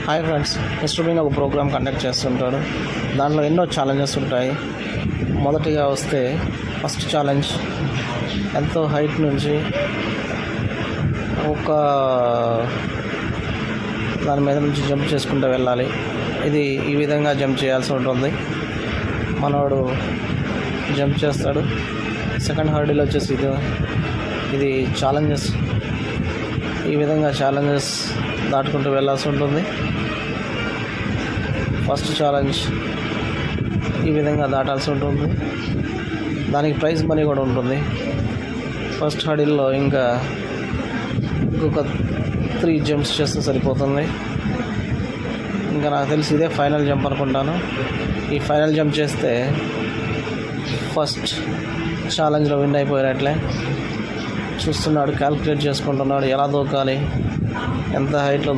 Hi friends, mister been ఒక programme conduct చేస్తుంటాడు. దాంట్లో ఎన్నో ఛాలెంజెస్ ఉంటాయి. మొదటిగా వస్తే ఫస్ట్ ఛాలెంజ్ ఎంతో హైట్ నుంచి ఒక దాని మీద నుంచి జంప్ చేసుకుంటూ వెళ్ళాలి. ఇది ఈ విధంగా జంప్ చేయాల్సి ఉంటుంది. మనోడు జంప్ చేస్తాడు. సెకండ్ హర్డిల్ వచ్చేసి ఇది ఛాలెంజెస్. ఈ విధంగా ఛాలెంజెస్ దాటుకుంటూ వెళ్ళాల్సి ఉంటుంది. ఫస్ట్ ఛాలెంజ్ ఈ విధంగా దాటాల్సి ఉంటుంది. దానికి ప్రైజ్ మనీ కూడా ఉంటుంది. ఫస్ట్ హర్డిల్లో ఇంకొక 3 జంప్స్ చేస్తే సరిపోతుంది. ఇంకా నాకు తెలిసి ఇదే ఫైనల్ జంప్ అనుకుంటాను. ఈ ఫైనల్ జంప్ చేస్తే ఫస్ట్ ఛాలెంజ్లో విన్ అయిపోయినట్లే. చూస్తున్నాడు, క్యాల్కులేట్ చేసుకుంటున్నాడు ఎలా దూకాలి, ఎంత హైట్లో